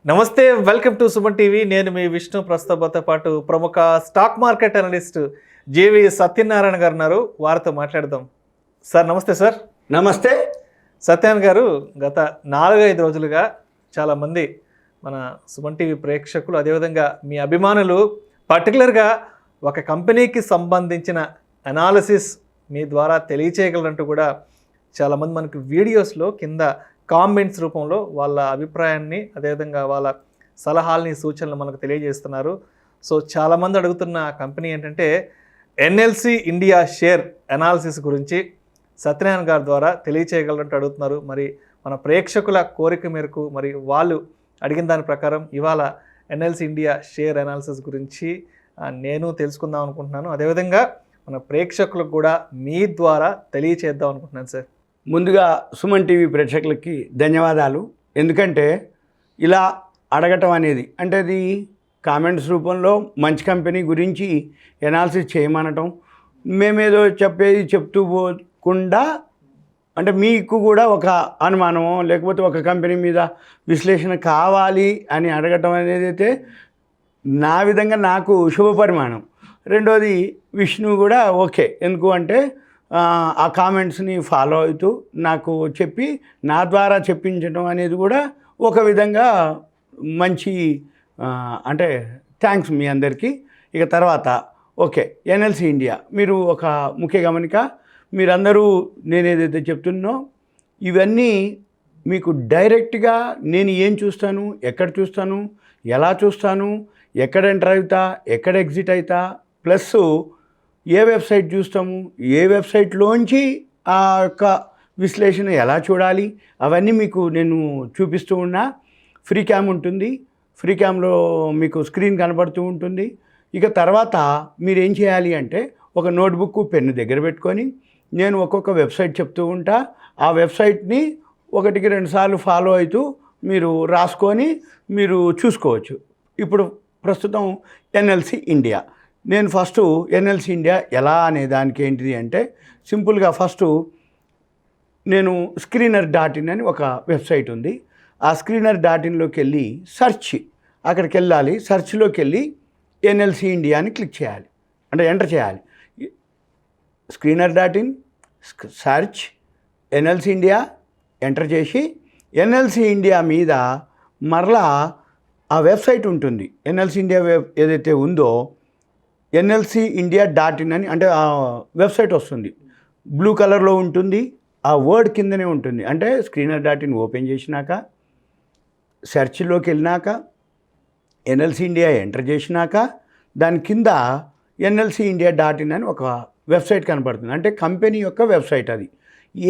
నమస్తే, welcome to Suman TV. నేను మీ విష్ణు. ప్రస్తుతంతో పాటు ప్రముఖ స్టాక్ మార్కెట్ అనలిస్ట్ సత్యనారాయణ గారు ఉన్నారు. వారితో మాట్లాడదాం. సార్ నమస్తే. సార్ నమస్తే. సత్యనారాయణ గారు, గత 4-5 రోజులుగా చాలామంది మన సుమన్ టీవీ ప్రేక్షకులు, అదేవిధంగా మీ అభిమానులు పర్టికులర్గా ఒక కంపెనీకి సంబంధించిన అనాలిసిస్ మీ ద్వారా తెలియచేయగలరంటూ కూడా చాలామంది మనకు వీడియోస్లో కింద కామెంట్స్ రూపంలో వాళ్ళ అభిప్రాయాన్ని, అదేవిధంగా వాళ్ళ సలహాలని, సూచనలు మనకు తెలియజేస్తున్నారు. సో చాలామంది అడుగుతున్న కంపెనీ ఏంటంటే NLC ఇండియా షేర్ అనాలిసిస్ గురించి సత్యనారాయణ గారి ద్వారా తెలియచేయగలరంటూ అడుగుతున్నారు. మరి మన ప్రేక్షకుల కోరిక మేరకు మరి వాళ్ళు అడిగిన దాని ప్రకారం ఇవాళ NLC ఇండియా షేర్ అనాలిసిస్ గురించి నేను తెలుసుకుందాం అనుకుంటున్నాను. అదేవిధంగా మన ప్రేక్షకులకు కూడా మీ ద్వారా తెలియచేద్దాం అనుకుంటున్నాను. సార్ ముందుగా సుమన్ టీవీ ప్రేక్షకులకి ధన్యవాదాలు. ఎందుకంటే ఇలా అడగటం అనేది అంటే అది కామెంట్స్ రూపంలో మంచి కంపెనీ గురించి ఎనాలిసిస్ చేయమనటం, మేమేదో చెప్పేది చెప్తూ పోకుండా అంటే మీకు కూడా ఒక అనుమానమో లేకపోతే ఒక కంపెనీ మీద విశ్లేషణ కావాలి అని అడగటం అనేది అయితే నా విధంగా నాకు శుభపరిమాణం. రెండోది విష్ణు కూడా ఓకే. ఎందుకు అంటే ఆ కామెంట్స్ని ఫాలో అవుతూ నాకు చెప్పి నా ద్వారా చెప్పించడం అనేది కూడా ఒక విధంగా మంచి అంటే థ్యాంక్స్ మీ అందరికీ. ఇక తర్వాత ఓకే, NLC ఇండియా మీరు ఒక ముఖ్య గమనిక, మీరందరూ నేను ఏదైతే చెప్తున్నో ఇవన్నీ మీకు డైరెక్ట్గా నేను ఏం చూస్తాను, ఎక్కడ చూస్తాను, ఎలా చూస్తాను, ఎక్కడ ఎంటర్ అవుతా, ఎక్కడ ఎగ్జిట్ అవుతా, ప్లస్ ఏ వెబ్సైట్ చూస్తాము, ఏ వెబ్సైట్లోంచి ఆ యొక్క విశ్లేషణ ఎలా చూడాలి, అవన్నీ మీకు నేను చూపిస్తూ ఉన్నా. ఫ్రీ క్యామ్ ఉంటుంది, ఫ్రీ క్యామ్లో మీకు స్క్రీన్ కనబడుతూ ఉంటుంది. ఇక తర్వాత మీరు ఏం చేయాలి అంటే ఒక నోట్బుక్, పెన్ను దగ్గర పెట్టుకొని నేను ఒక్కొక్క వెబ్సైట్ చెప్తూ ఉంటా. ఆ వెబ్సైట్ని 1-2 సార్లు ఫాలో అవుతూ మీరు రాసుకొని మీరు చూసుకోవచ్చు. ఇప్పుడు ప్రస్తుతం NLC ఇండియా, నేను ఫస్ట్ NLC ఇండియా ఎలా అనే దానికి ఏంటిది అంటే సింపుల్గా ఫస్ట్ నేను screener.in అని ఒక వెబ్సైట్ ఉంది. ఆ screener.inలోకి వెళ్ళి సెర్చ్, అక్కడికి వెళ్ళాలి. సెర్చ్లోకి వెళ్ళి NLC ఇండియా అని క్లిక్ చేయాలి, అంటే ఎంటర్ చేయాలి. screener.in search NLC India enter చేసి NLC ఇండియా మీద మరలా ఆ వెబ్సైట్ ఉంటుంది. NLC ఇండియా ఏదైతే ఉందో NLCindia.in అని అంటే ఆ వెబ్సైట్ వస్తుంది. బ్లూ కలర్లో ఉంటుంది, ఆ వర్డ్ కిందనే ఉంటుంది. అంటే screener.in ఓపెన్ చేసినాక సెర్చ్లోకి వెళ్ళినాక NLC ఇండియా ఎంటర్ చేసినాక దాని కింద NLCindia.in అని ఒక వెబ్సైట్ కనబడుతుంది. అంటే కంపెనీ యొక్క వెబ్సైట్ అది.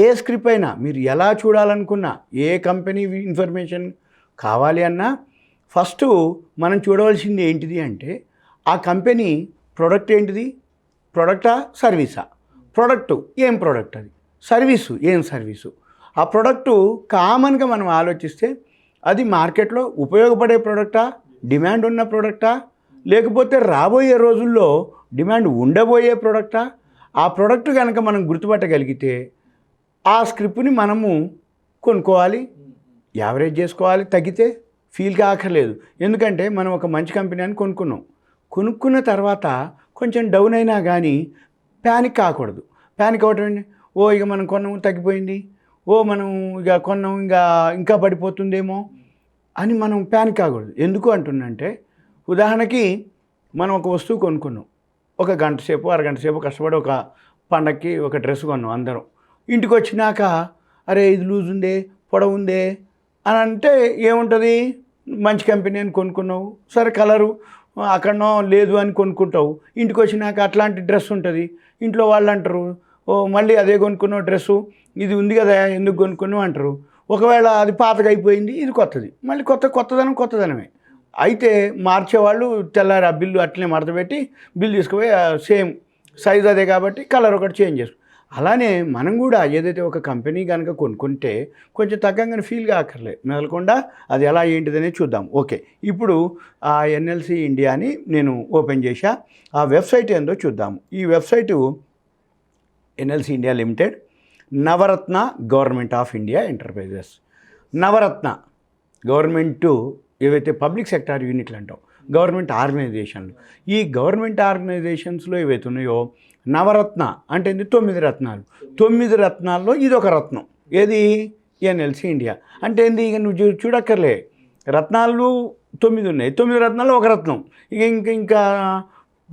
ఏ స్క్రిప్ట్ అయినా మీరు ఎలా చూడాలనుకున్నా, ఏ కంపెనీ ఇన్ఫర్మేషన్ కావాలి అన్నా ఫస్ట్ మనం చూడవలసింది ఏంటిది అంటే ఆ కంపెనీ ప్రోడక్ట్ ఏంటిది, ప్రోడక్టా సర్వీసా, ప్రోడక్టు ఏం ప్రోడక్ట్, అది సర్వీసు ఏం సర్వీసు. ఆ ప్రోడక్టు కామన్గా మనం ఆలోచిస్తే అది మార్కెట్లో ఉపయోగపడే ప్రోడక్టా, డిమాండ్ ఉన్న ప్రోడక్టా, లేకపోతే రాబోయే రోజుల్లో డిమాండ్ ఉండబోయే ప్రోడక్టా. ఆ ప్రోడక్ట్ కనుక మనం గుర్తుపట్టగలిగితే ఆ స్క్రిప్ట్ని మనము కొనుక్కోవాలి, యావరేజ్ చేసుకోవాలి. తగ్గితే ఫీల్ కాకర్లేదు. ఎందుకంటే మనం ఒక మంచి కంపెనీ అని కొనుక్కున్న తర్వాత కొంచెం డౌన్ అయినా కానీ ప్యానిక్ కాకూడదు. ప్యానిక్ అవటం ఇక మనం కొన్నాము తగ్గిపోయింది, మనం ఇక కొన్నాం ఇంకా పడిపోతుందేమో అని మనం ప్యానిక్ కాకూడదు. ఎందుకు అంటున్నంటే ఉదాహరణకి మనం ఒక వస్తువు కొనుక్కున్నాం, ఒక గంట సేపు, అరగంట సేపు కష్టపడి ఒక పండగకి ఒక డ్రెస్ కొన్నాం అందరం. ఇంటికి వచ్చినాక అరే ఇది లూజ్ ఉందే, పొడవు ఉందే అని అంటే ఏముంటుంది, మంచి కంపెనీ అని కొనుక్కున్నావు, సరే కలరు అక్కడనో లేదు అని కొనుక్కుంటావు. ఇంటికి వచ్చినాక అట్లాంటి డ్రెస్ ఉంటుంది, ఇంట్లో వాళ్ళు అంటారు మళ్ళీ అదే కొనుక్కున్నావు డ్రెస్సు, ఇది ఉంది కదా ఎందుకు కొనుక్కున్నావు అంటారు. ఒకవేళ అది పాతగా అయిపోయింది, ఇది కొత్తది, మళ్ళీ కొత్తదనమే. అయితే మార్చేవాళ్ళు తెల్లారి ఆ బిల్లు అట్లనే మడతపెట్టి బిల్లు తీసుకుపోయి సేమ్ సైజ్ అదే కాబట్టి కలర్ ఒకటి చేంజ్ చేస్తాం. అలానే మనం కూడా ఏదైతే ఒక కంపెనీ కనుక కొనుక్కుంటే కొంచెం తగ్గంగానే ఫీల్ కాకర్లేదు, మెదలకుండా అది ఎలా ఏంటిదనే చూద్దాం. ఓకే, ఇప్పుడు ఆ NLC ఇండియాని నేను ఓపెన్ చేశా. ఆ వెబ్సైట్ ఏందో చూద్దాము. ఈ website NLC India limited, Navratna government of India enterprises. Navratna government ఏవైతే పబ్లిక్ సెక్టార్ యూనిట్లు అంటాం, గవర్నమెంట్ ఆర్గనైజేషన్లు, ఈ గవర్నమెంట్ ఆర్గనైజేషన్స్లో ఏవైతే ఉన్నాయో నవరత్న అంటే 9 రత్నాలు, 9 రత్నాల్లో ఇది ఒక రత్నం. ఏది? NLC India. అంటే ఏంది? ఇక నువ్వు చూడక్కర్లే, రత్నాలు 9 ఉన్నాయి, 9 రత్నాల్లో ఒక రత్నం. ఇంకా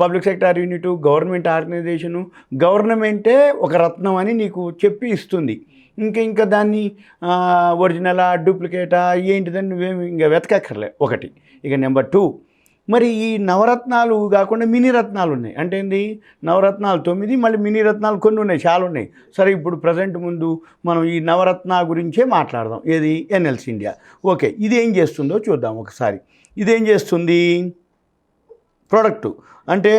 public sector unit, government organisation, గవర్నమెంటే ఒక రత్నం అని నీకు చెప్పి ఇస్తుంది. ఇంకా దాన్ని ఒరిజినలా డూప్లికేటా ఏంటిదని నువ్వేమి ఇంకా వెతకక్కర్లే. ఒకటి. ఇక నెంబర్ 2, మరి ఈ నవరత్నాలు కాకుండా మినీ రత్నాలు ఉన్నాయి. అంటే ఏంది? నవరత్నాలు 9, మళ్ళీ మినీ రత్నాలు కొన్ని ఉన్నాయి, చాలా ఉన్నాయి. సరే, ఇప్పుడు ప్రజెంట్ ముందు మనం ఈ నవరత్న గురించే మాట్లాడదాం. ఏది? NLC India. ఓకే, ఇది ఏం చేస్తుందో చూద్దాం ఒకసారి. ఇదేం చేస్తుంది? ప్రోడక్టు అంటే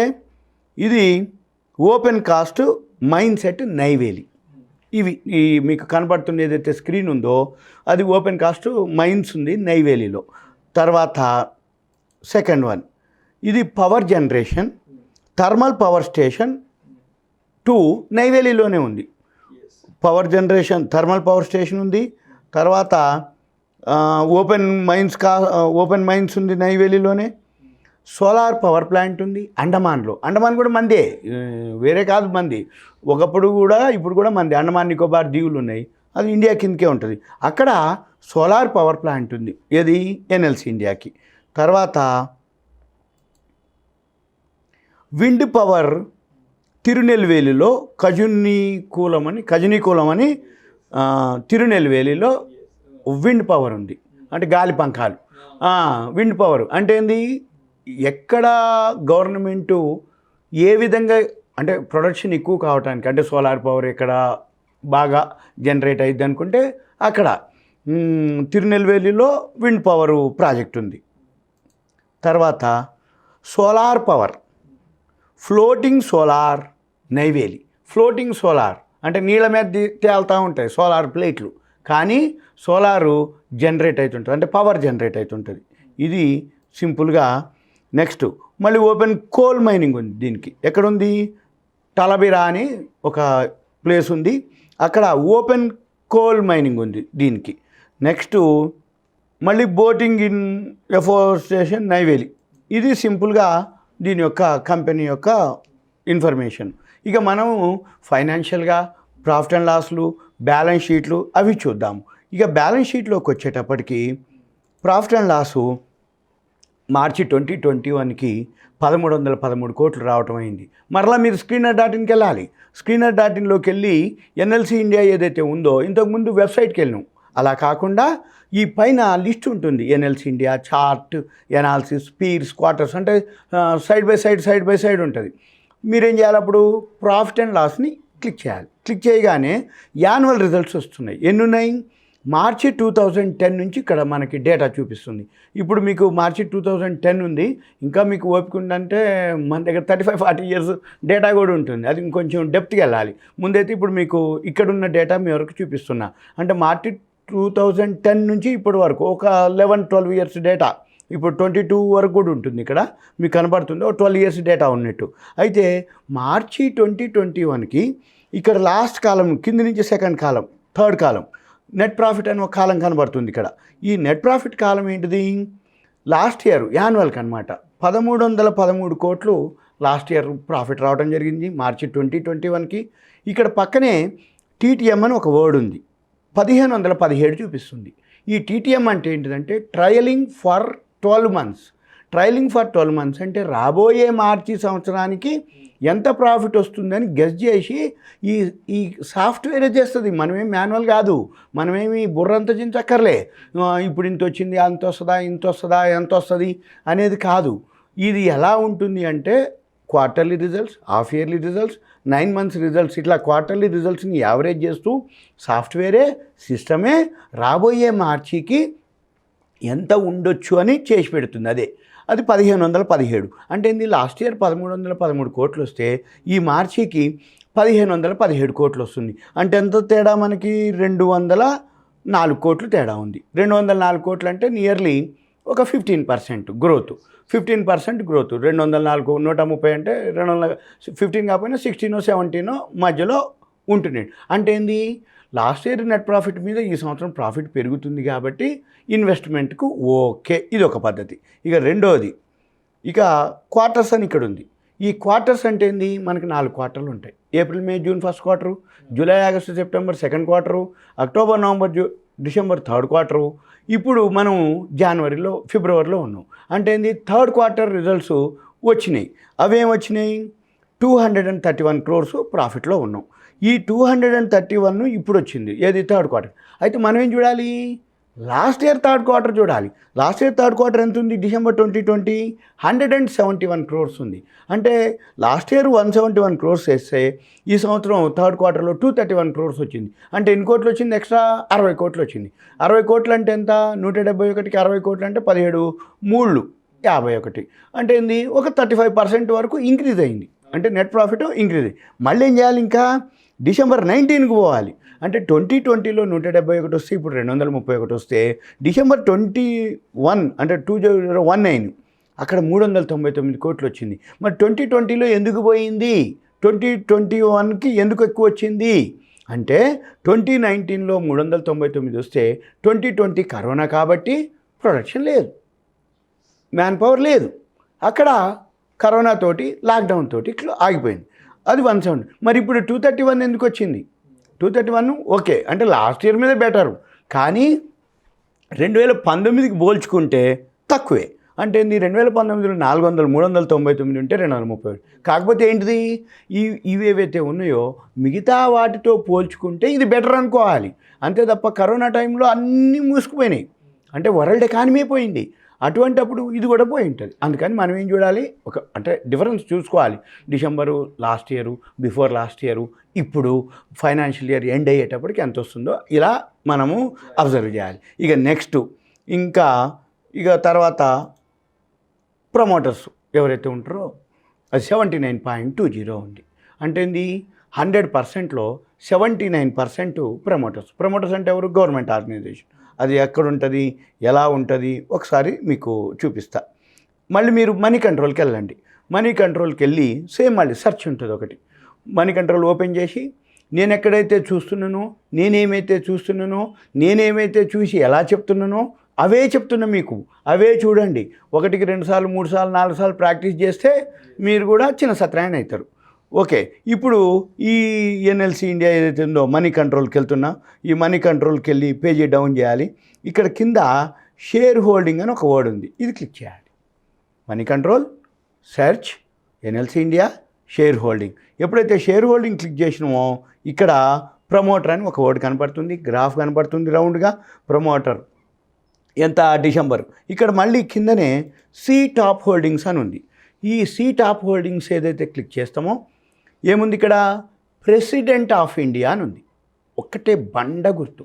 ఇది open cast mind set Neyveli. ఈ మీకు కనబడుతున్న ఏదైతే స్క్రీన్ ఉందో అది ఓపెన్ కాస్ట్ మైన్స్ ఉంది నైవేలిలో. తర్వాత సెకండ్ వన్, ఇది power generation thermal power station 2 నైవేలిలోనే ఉంది. Power generation thermal power station ఉంది. తర్వాత ఓపెన్ మైన్స్ ఉంది నైవేలిలోనే. సోలార్ పవర్ ప్లాంట్ ఉంది అండమాన్లో. అండమాన్ కూడా మందే, వేరే కాదు, మంది. ఒకప్పుడు కూడా ఇప్పుడు కూడా మంది. అండమాన్ నికోబార్ దీవులు ఉన్నాయి, అది ఇండియా కిందకే ఉంటుంది. అక్కడ సోలార్ పవర్ ప్లాంట్ ఉంది. ఏది? ఎన్ఎల్సి ఇండియాకి. తర్వాత విండ్ పవర్ తిరునెల్వేలిలో కజునీకూలం అని తిరునెల్వేలిలో విండ్ పవర్ ఉంది. అంటే గాలి పంఖాలు. విండ్ పవర్ అంటే ఏంది? ఎక్కడ గవర్నమెంటు ఏ విధంగా అంటే ప్రొడక్షన్ ఎక్కువ కావటానికి, అంటే సోలార్ పవర్ ఎక్కడ బాగా జనరేట్ అయ్యిద్ది అనుకుంటే అక్కడ తిరునెల్వేలిలో విండ్ పవర్ ప్రాజెక్ట్ ఉంది. తర్వాత solar power floating solar Neyveli. Floating solar అంటే నీళ్ళ మీద తేలుతూ ఉంటాయి సోలార్ ప్లేట్లు, కానీ సోలారు జనరేట్ అవుతుంటుంది, అంటే పవర్ జనరేట్ అవుతుంటుంది. ఇది సింపుల్గా. నెక్స్ట్ మళ్ళీ ఓపెన్ కోల్ మైనింగ్ ఉంది దీనికి. ఎక్కడుంది? టలబిరా అని ఒక ప్లేస్ ఉంది, అక్కడ ఓపెన్ కోల్ మైనింగ్ ఉంది దీనికి. నెక్స్ట్ మళ్ళీ బోటింగ్ ఇన్ ఎఫోస్టేషన్ నైవేలి. ఇది సింపుల్గా దీని యొక్క కంపెనీ యొక్క ఇన్ఫర్మేషన్. ఇక మనము ఫైనాన్షియల్గా ప్రాఫిట్ అండ్ లాస్లు, బ్యాలెన్స్ షీట్లు అవి చూద్దాము. ఇక బ్యాలెన్స్ షీట్లోకి వచ్చేటప్పటికి ప్రాఫిట్ అండ్ లాసు మార్చి 2021కి 1313 కోట్లు రావటం అయింది. మరలా మీరు స్క్రీనర్.inకి వెళ్ళాలి. స్క్రీనర్.inలోకి వెళ్ళి ఎన్ఎల్సి ఇండియా ఏదైతే ఉందో ఇంతకుముందు వెబ్సైట్కి వెళ్ళినాం, అలా కాకుండా ఈ పైన లిస్ట్ ఉంటుంది. NLC India chart, analysis, peers, quarters, అంటే సైడ్ బై సైడ్ ఉంటుంది. మీరేం చేయాలి? అప్పుడు ప్రాఫిట్ అండ్ లాస్ని క్లిక్ చేయాలి. క్లిక్ చేయగానే యాన్యువల్ రిజల్ట్స్ వస్తున్నాయి. ఎన్ని ఉన్నాయి? మార్చి 2010 నుంచి ఇక్కడ మనకి డేటా చూపిస్తుంది. ఇప్పుడు మీకు మార్చి 2010 ఉంది. ఇంకా మీకు ఓపిక ఉందంటే మన దగ్గర 35-40 ఇయర్స్ డేటా కూడా ఉంటుంది. అది ఇంకొంచెం డెప్త్కి వెళ్ళాలి. ముందైతే ఇప్పుడు మీకు ఇక్కడున్న డేటా మీ వరకు చూపిస్తున్నా. అంటే మార్చి 2010 నుంచి ఇప్పటి వరకు ఒక 11-12 ఇయర్స్ డేటా. ఇప్పుడు 22 వరకు కూడా ఉంటుంది. ఇక్కడ మీకు కనబడుతుంది ఒక 12 ఇయర్స్ డేటా ఉన్నట్టు. అయితే మార్చి 2021కి ఇక్కడ లాస్ట్ కాలం కింది నుంచి సెకండ్ కాలం, థర్డ్ కాలం నెట్ ప్రాఫిట్ అని ఒక కాలం కనబడుతుంది ఇక్కడ. ఈ నెట్ ప్రాఫిట్ కాలం ఏంటిది? లాస్ట్ ఇయర్ యాన్యువల్కి అనమాట. 1313 కోట్లు లాస్ట్ ఇయర్ ప్రాఫిట్ రావడం జరిగింది మార్చి 2021కి. ఇక్కడ పక్కనే టీటీఎం అని ఒక వర్డ్ ఉంది, 1517 చూపిస్తుంది. ఈ టీటీఎం అంటే ఏంటిదంటే trailing for 12 months. Trailing for 12 months అంటే రాబోయే మార్చి సంవత్సరానికి ఎంత ప్రాఫిట్ వస్తుందని గెస్ చేసి ఈ సాఫ్ట్వేరే చేస్తుంది. మనమేం మాన్యువల్ కాదు, మనమేమి బుర్రంత చించక్కర్లే. ఇప్పుడు ఇంత వచ్చింది, అంత వస్తుందా, ఎంత వస్తుంది అనేది కాదు. ఇది ఎలా ఉంటుంది అంటే quarterly results, half yearly results, 9 months results, ఇట్లా క్వార్టర్లీ రిజల్ట్స్ని యావరేజ్ చేస్తూ సాఫ్ట్వేరే, సిస్టమే రాబోయే మార్చికి ఎంత ఉండొచ్చు అని చేసి పెడుతుంది. అది 1517. అంటే ఏంది? లాస్ట్ ఇయర్ 1313 కోట్లు వస్తే ఈ మార్చికి 1517 కోట్లు వస్తుంది. అంటే ఎంత తేడా మనకి? 204 కోట్లు తేడా ఉంది. 204 కోట్లు అంటే నియర్లీ ఒక 15% గ్రోత్. 15% గ్రోత్. 204 130 అంటే 215 కాకపోయినా 16 17 మధ్యలో ఉంటున్నాయి. అంటే ఏంది? లాస్ట్ ఇయర్ నెట్ ప్రాఫిట్ మీద ఈ సంవత్సరం ప్రాఫిట్ పెరుగుతుంది కాబట్టి ఇన్వెస్ట్మెంట్కు ఓకే, ఇది ఒక పద్ధతి. ఇక రెండోది, ఇక క్వార్టర్స్ అని ఇక్కడ ఉంది. ఈ క్వార్టర్స్ అంటే ఏంది, మనకి 4 క్వార్టర్లు ఉంటాయి. April May June first quarter, July August September second quarter, October November December third quarter. ఇప్పుడు మనం జనవరిలో ఫిబ్రవరిలో ఉన్నాం. అంటే ఏంది, థర్డ్ క్వార్టర్ రిజల్ట్స్ వచ్చినాయి. అవేం వచ్చినాయి, 231 crores ప్రాఫిట్లో ఉన్నాం. ఈ 231 ఇప్పుడు వచ్చింది, ఏది థర్డ్ క్వార్టర్. అయితే మనం ఏం చూడాలి, లాస్ట్ ఇయర్ థర్డ్ క్వార్టర్ చూడాలి. లాస్ట్ ఇయర్ థర్డ్ క్వార్టర్ ఎంత ఉంది, డిసెంబర్ 2020 171 crores ఉంది. అంటే లాస్ట్ ఇయర్ 171 crores వేస్తే ఈ సంవత్సరం థర్డ్ క్వార్టర్లో 231 crores వచ్చింది. అంటే ఎన్ని కోట్లు వచ్చింది, ఎక్స్ట్రా 60 కోట్లు వచ్చింది. 60 కోట్లు అంటే ఎంత, 171కి 60 కోట్లు అంటే 17 3 51. అంటే ఏంది, ఒక 35% వరకు ఇంక్రీజ్ అయింది. అంటే నెట్ ప్రాఫిట్ ఇంక్రీజ్ అయ్యింది. మళ్ళీ ఏం చేయాలి, ఇంకా డిసెంబర్ 19కి పోవాలి. అంటే 2020లో 171 వస్తే ఇప్పుడు 231 వస్తే డిసెంబర్ 21 అంటే 2019 అక్కడ 399 కోట్లు వచ్చింది. మరి 2020లో ఎందుకు పోయింది, 2021కి ఎందుకు ఎక్కువ వచ్చింది అంటే 2019లో 399 వస్తే 2020 కరోనా కాబట్టి ప్రొడక్షన్ లేదు, మ్యాన్ పవర్ లేదు, అక్కడ కరోనా తోటి లాక్డౌన్ తోటి ఇట్లా ఆగిపోయింది. అది 170. మరి ఇప్పుడు 231 ఎందుకు వచ్చింది, 231 ఓకే అంటే లాస్ట్ ఇయర్ మీద బెటరు, కానీ 2019కి పోల్చుకుంటే తక్కువే. అంటే ఏంది, 2019లో 400 399 ఉంటే 231. కాకపోతే ఏంటిది, ఇవేవైతే ఉన్నాయో మిగతా వాటితో పోల్చుకుంటే ఇది బెటర్ అనుకోవాలి. అంతే తప్ప కరోనా టైంలో అన్నీ మూసుకుపోయినాయి, అంటే వరల్డ్ ఎకానమీ పోయింది. అటువంటప్పుడు ఇది కూడా పోయి ఉంటుంది. అందుకని మనం ఏం చూడాలి, అంటే డిఫరెన్స్ చూసుకోవాలి. December last year, before last year, ఇప్పుడు ఫైనాన్షియల్ ఇయర్ ఎండ్ అయ్యేటప్పటికి ఎంత వస్తుందో ఇలా మనము అబ్జర్వ్ చేయాలి. ఇక నెక్స్ట్ ఇక తర్వాత ప్రమోటర్స్ ఎవరైతే ఉంటారో అది 79.20 ఉంది. అంటే ఏంది, 100%లో 79% ప్రమోటర్స్ అంటే ఎవరు, గవర్నమెంట్ ఆర్గనైజేషన్. అది ఎక్కడ ఉంటుంది, ఎలా ఉంటుంది ఒకసారి మీకు చూపిస్తా. మళ్ళీ మీరు మనీ కంట్రోల్కి వెళ్ళండి. మనీ కంట్రోల్కి వెళ్ళి సేమ్ మళ్ళీ సెర్చ్ ఉంటుంది ఒకటి. మనీ కంట్రోల్ ఓపెన్ చేసి నేను ఎక్కడైతే చూస్తున్నానో, నేనేమైతే చూసి ఎలా చెప్తున్నానో అవే చెప్తున్నా మీకు, అవే చూడండి. 1కి 2 సార్లు 3 సార్లు 4 సార్లు ప్రాక్టీస్ చేస్తే మీరు కూడా చిన్న సత్రాయన అవుతారు. ఓకే, ఇప్పుడు ఈ ఎన్ఎల్సి ఇండియా ఏదైతే ఉందో మనీ కంట్రోల్కి వెళ్తున్నా, ఈ మనీ కంట్రోల్కి వెళ్ళి పేజీ డౌన్ చేయాలి. ఇక్కడ కింద షేర్ హోల్డింగ్ అని ఒక వర్డ్ ఉంది, ఇది క్లిక్ చేయాలి. Money control, search, NLC India, share holding. ఎప్పుడైతే షేర్ హోల్డింగ్ క్లిక్ చేసినామో ఇక్కడ ప్రమోటర్ అని ఒక వర్డ్ కనపడుతుంది, గ్రాఫ్ కనపడుతుంది రౌండ్గా. ప్రమోటర్ ఎంత, డిసెంబర్. ఇక్కడ మళ్ళీ కిందనే సి టాప్ హోల్డింగ్స్ అని ఉంది. ఈ సి టాప్ హోల్డింగ్స్ ఏదైతే క్లిక్ చేస్తామో ఏముంది, ఇక్కడ ప్రెసిడెంట్ ఆఫ్ ఇండియా అని ఉంది. ఒక్కటే బండ గుర్తు.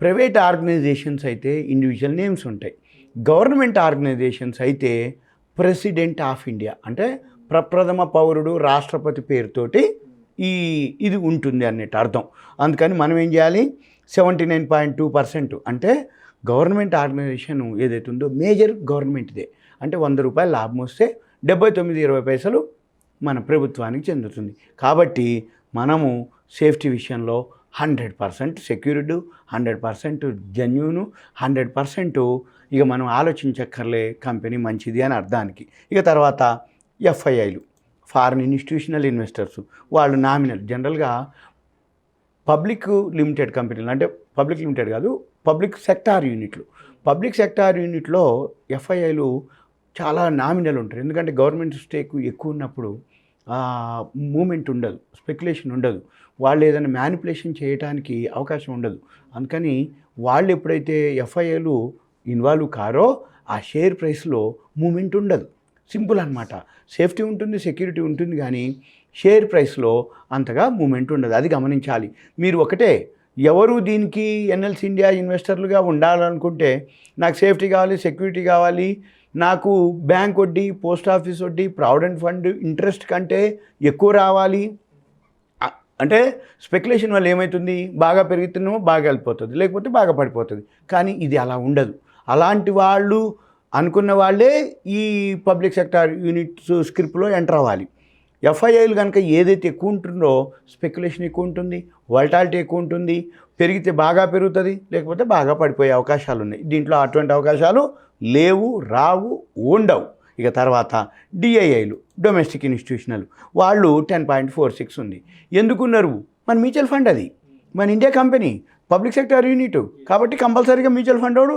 ప్రైవేట్ ఆర్గనైజేషన్స్ అయితే ఇండివిజువల్ నేమ్స్ ఉంటాయి, గవర్నమెంట్ ఆర్గనైజేషన్స్ అయితే ప్రెసిడెంట్ ఆఫ్ ఇండియా అంటే ప్రప్రథమ పౌరుడు రాష్ట్రపతి పేరుతోటి ఇది ఉంటుంది అన్నట్టు అర్థం. అందుకని మనం ఏం చేయాలి, 79.2% అంటే గవర్నమెంట్ ఆర్గనైజేషన్ ఏదైతే ఉందో మేజర్ గవర్నమెంట్దే. అంటే 100 రూపాయలు లాభం వస్తే 79.20 మన ప్రభుత్వానికి చెందుతుంది. కాబట్టి మనము సేఫ్టీ విషయంలో 100% సెక్యూర్డ్, 100% జెన్యూను, 100% ఇక మనం ఆలోచించక్కర్లే, కంపెనీ మంచిది అని అర్థానికి. ఇక తర్వాత ఎఫ్ఐఐలు, ఫారిన్ ఇన్స్టిట్యూషనల్ ఇన్వెస్టర్స్, వాళ్ళు నామినల్ జనరల్గా పబ్లిక్ లిమిటెడ్ కంపెనీలు, అంటే పబ్లిక్ లిమిటెడ్ కాదు, పబ్లిక్ సెక్టార్ యూనిట్లు. పబ్లిక్ సెక్టార్ యూనిట్లో ఎఫ్ఐఐలు చాలా నామినల్ ఉంటారు. ఎందుకంటే గవర్నమెంట్ స్టేక్ ఎక్కువ ఉన్నప్పుడు మూమెంట్ ఉండదు, స్పెక్యులేషన్ ఉండదు, వాళ్ళు ఏదైనా మ్యానిపులేషన్ చేయడానికి అవకాశం ఉండదు. అందుకని వాళ్ళు ఎప్పుడైతే ఎఫ్ఐఐలు ఇన్వాల్వ్ కారో ఆ షేర్ ప్రైస్లో మూమెంట్ ఉండదు. సింపుల్ అనమాట. సేఫ్టీ ఉంటుంది, సెక్యూరిటీ ఉంటుంది, కానీ షేర్ ప్రైస్లో అంతగా మూమెంట్ ఉండదు. అది గమనించాలి. మీరు ఒకటే, ఎవరు దీనికి ఎన్ఎల్సి ఇండియా ఇన్వెస్టర్లుగా ఉండాలనుకుంటే నాకు సేఫ్టీ కావాలి, సెక్యూరిటీ కావాలి, నాకు బ్యాంక్ వడ్డీ, పోస్ట్ ఆఫీస్ వడ్డీ, ప్రావిడెంట్ ఫండ్ ఇంట్రెస్ట్ కంటే ఎక్కువ రావాలి అంటే స్పెక్యులేషన్ వల్ల ఏమవుతుంది, బాగా పెరుగుతున్నామో బాగా వెళ్ళిపోతుంది, లేకపోతే బాగా పడిపోతుంది. కానీ ఇది అలా ఉండదు. అలాంటి వాళ్ళు అనుకున్న వాళ్ళే ఈ పబ్లిక్ సెక్టార్ యూనిట్స్ స్క్రిప్ట్లో ఎంటర్ అవ్వాలి. ఎఫ్ఐఐలు కనుక ఏదైతే ఎక్కువ ఉంటుందో స్పెక్యులేషన్ ఎక్కువ ఉంటుంది, వాలటాలిటీ ఎక్కువ ఉంటుంది, పెరిగితే బాగా పెరుగుతుంది, లేకపోతే బాగా పడిపోయే అవకాశాలు ఉన్నాయి. దీంట్లో అటువంటి అవకాశాలు లేవు, రావు, ఉండవు. ఇక తర్వాత డిఐఐలు, డొమెస్టిక్ ఇన్స్టిట్యూషనల్, వాళ్ళు 10.46 ఉంది. ఎందుకున్నారు? మన మ్యూచువల్ ఫండ్, అది మన India company, public sector unit కాబట్టి కంపల్సరీగా మ్యూచువల్ ఫండ్ వాడు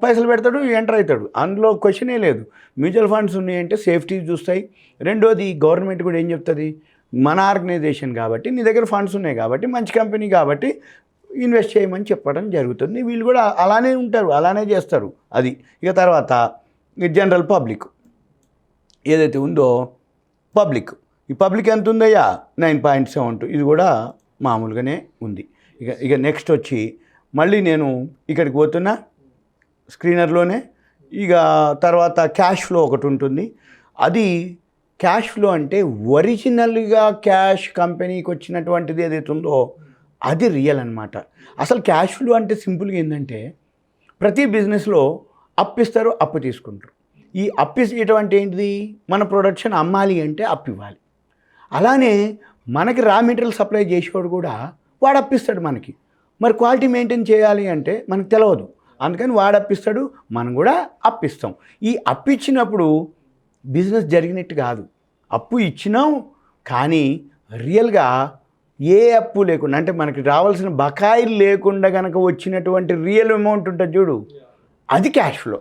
పైసలు పెడతాడు, ఎంటర్ అవుతాడు. అందులో క్వశ్చనే లేదు. మ్యూచువల్ ఫండ్స్ ఉన్నాయంటే సేఫ్టీ చూస్తాయి. రెండోది గవర్నమెంట్ కూడా ఏం చెప్తుంది, మన ఆర్గనైజేషన్ కాబట్టి, నీ దగ్గర ఫండ్స్ ఉన్నాయి కాబట్టి, మంచి కంపెనీ కాబట్టి ఇన్వెస్ట్ చేయమని చెప్పడం జరుగుతుంది. వీళ్ళు కూడా అలానే ఉంటారు, అలానే చేస్తారు. అది ఇక తర్వాత జనరల్ పబ్లిక్ ఏదైతే ఉందో పబ్లిక్, ఈ పబ్లిక్ ఎంత ఉందయ్యా? 9.72. ఇది కూడా మామూలుగానే ఉంది. ఇక నెక్స్ట్ వచ్చి మళ్ళీ నేను ఇక్కడికి పోతున్నా స్క్రీనర్లోనే. ఇక తర్వాత క్యాష్ ఫ్లో ఒకటి ఉంటుంది. అది క్యాష్ ఫ్లో అంటే ఒరిజినల్గా క్యాష్ కంపెనీకి వచ్చినటువంటిది ఏదైతే ఉందో అది రియల్ అనమాట. అసలు క్యాష్ ఫ్లో అంటే సింపుల్గా ఏంటంటే ప్రతి బిజినెస్లో అప్పిస్తారు, అప్పు తీసుకుంటారు. ఈ అప్పు ఇవ్వడం అంటే ఏంటిది? మన ప్రొడక్షన్ అమ్మాలి అంటే అప్పు ఇవ్వాలి. అలానే మనకి రా మెటీరియల్ సప్లై చేసేవాడు కూడా వాడు అప్పిస్తాడు మనకి. మరి క్వాలిటీ మెయింటైన్ చేయాలి అంటే మనకు తెలియదు, అందుకని వాడు అప్పిస్తాడు, మనం కూడా అప్పిస్తాం. ఈ అప్పు ఇచ్చినప్పుడు బిజినెస్ జరిగినట్టు కాదు. అప్పు ఇచ్చినాం కానీ రియల్గా ఏ అప్పు లేకుండా, అంటే మనకి రావాల్సిన బకాయిలు లేకుండా కనుక వచ్చినటువంటి రియల్ అమౌంట్ ఉంటుంది చూడు, అది క్యాష్ ఫ్లో.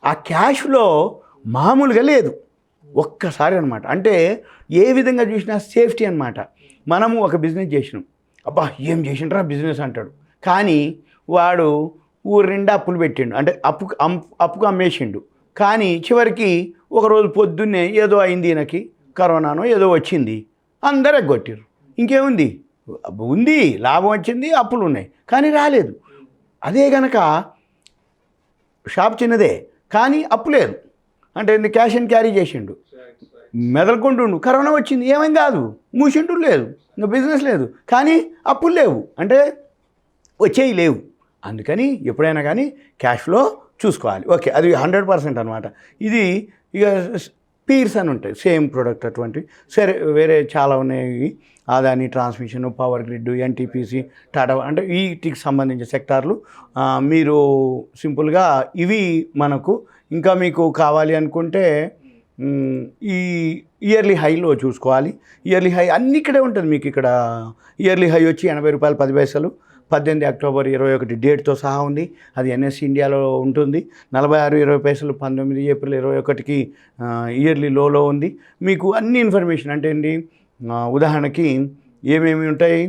ఆ క్యాష్ ఫ్లో మామూలుగా లేదు ఒక్కసారి అనమాట. అంటే ఏ విధంగా చూసినా సేఫ్టీ అనమాట. మనము ఒక బిజినెస్ చేసినాం, అబ్బా ఏం చేసిండ్రా బిజినెస్ అంటాడు, కానీ వాడు ఊరు నిండా అప్పులు పెట్టిండు, అంటే అప్పుకు అమ్మేసిండు. కానీ చివరికి ఒకరోజు పొద్దున్నే ఏదో అయింది, ఈయనకి కరోనానో ఏదో వచ్చింది, అందరూ ఎగ్గొట్టారు. ఇంకేముంది? ఉంది, లాభం వచ్చింది, అప్పులు ఉన్నాయి కానీ రాలేదు. అదే గనక షాప్ చిన్నదే కానీ అప్పు లేదు, అంటే క్యాష్ అండ్ క్యారీ చేసిండు, మెదలుకుంటుండు, కరోనా వచ్చింది, ఏమేం కాదు, మూసింటూ లేదు, ఇంకా బిజినెస్ లేదు, కానీ అప్పులు లేవు, అంటే వచ్చేవి లేవు. అందుకని ఎప్పుడైనా కానీ క్యాష్ ఫ్లో చూసుకోవాలి. ఓకే, అది 100% అనమాట. ఇది ఇక పీర్స్ అని ఉంటాయి సేమ్ ప్రోడక్ట్ అటువంటివి. సరే, వేరే చాలా ఉన్నాయి, Adani transmission, power grid, NTPC, Tata, అంటే వీటికి సంబంధించిన సెక్టార్లు. మీరు సింపుల్గా ఇవి మనకు. ఇంకా మీకు కావాలి అనుకుంటే ఈ ఇయర్లీ హైలో చూసుకోవాలి. ఇయర్లీ హై అన్ని ఇక్కడే ఉంటుంది మీకు. ఇక్కడ ఇయర్లీ హై వచ్చి ₹80.10, 18 అక్టోబర్ 21 డేట్తో సహా ఉంది. అది NLC ఇండియాలో ఉంటుంది. ₹46.20 19 ఏప్రిల్ 21కి ఇయర్లీ లోలో ఉంది. మీకు అన్ని ఇన్ఫర్మేషన్ అంటే ఏంటి, ఉదాహరణకి ఏమేమి ఉంటాయి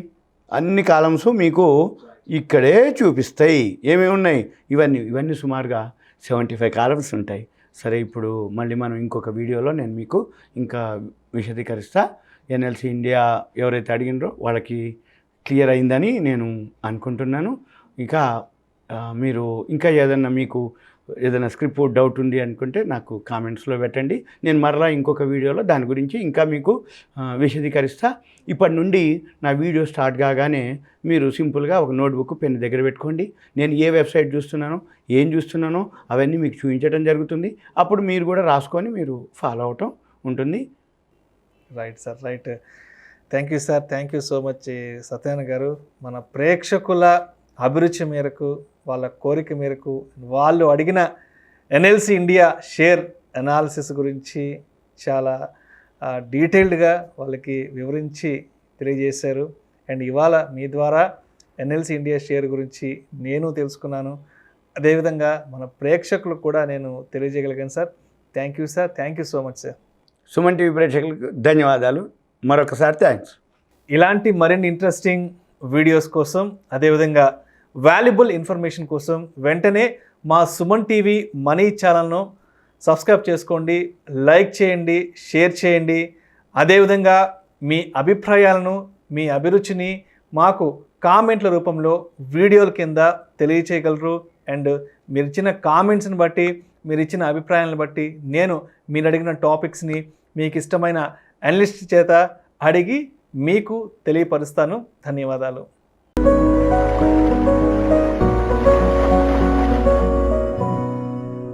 అన్ని కాలమ్స్ మీకు ఇక్కడే చూపిస్తాయి. ఏమేమి ఉన్నాయి ఇవన్నీ సుమారుగా 75 కాలమ్స్ ఉంటాయి. సరే, ఇప్పుడు మళ్ళీ మనం ఇంకొక వీడియోలో నేను మీకు ఇంకా విశదీకరిస్తా. NLC ఇండియా ఎవరైతే అడిగినరో వాళ్ళకి క్లియర్ అయిందని నేను అనుకుంటున్నాను. ఇక మీరు ఇంకా ఏదన్నా మీకు ఏదైనా స్క్రిప్ట్ డౌట్ ఉంది అనుకుంటే నాకు కామెంట్స్లో పెట్టండి. నేను మరలా ఇంకొక వీడియోలో దాని గురించి ఇంకా మీకు విశదీకరిస్తా. ఇప్పటి నుండి నా వీడియో స్టార్ట్ కాగానే మీరు సింపుల్గా ఒక నోట్బుక్, పెన్ దగ్గర పెట్టుకోండి. నేను ఏ వెబ్సైట్ చూస్తున్నానో, ఏం చూస్తున్నానో అవన్నీ మీకు చూపించడం జరుగుతుంది. అప్పుడు మీరు కూడా రాసుకొని మీరు ఫాలో అవటం ఉంటుంది. Right sir, right. Thank you sir, thank you so much Satyanarayana గారు. మన ప్రేక్షకుల అభిరుచి మేరకు, వాళ్ళ కోరిక మేరకు వాళ్ళు అడిగిన NLC ఇండియా షేర్ అనాలిసిస్ గురించి చాలా డీటెయిల్డ్గా వాళ్ళకి వివరించి తెలియజేశారు. అండ్ ఇవాళ మీ ద్వారా NLC ఇండియా షేర్ గురించి నేను తెలుసుకున్నాను. అదేవిధంగా మన ప్రేక్షకులకు కూడా నేను తెలియజేయగలిగాను sir. Thank you sir, thank you so much sir. Suman TV ప్రేక్షకులకు ధన్యవాదాలు. మరొకసారి థ్యాంక్స్. ఇలాంటి మరిన్ని ఇంట్రెస్టింగ్ వీడియోస్ కోసం, అదేవిధంగా వాల్యుబుల్ ఇన్ఫర్మేషన్ కోసం వెంటనే మా సుమన్ టీవీ మనీ ఛానల్ను సబ్స్క్రైబ్ చేసుకోండి, లైక్ చేయండి, షేర్ చేయండి. అదేవిధంగా మీ అభిప్రాయాలను, మీ అభిరుచిని మాకు కామెంట్ల రూపంలో వీడియోల కింద తెలియచేయగలరు. అండ్ మీరు ఇచ్చిన కామెంట్స్ని బట్టి, మీరు ఇచ్చిన అభిప్రాయాలను బట్టి నేను మీరు అడిగిన టాపిక్స్ని మీకు ఇష్టమైన అనలిస్ట్ చేత అడిగి మీకు తెలియపరుస్తాను. ధన్యవాదాలు.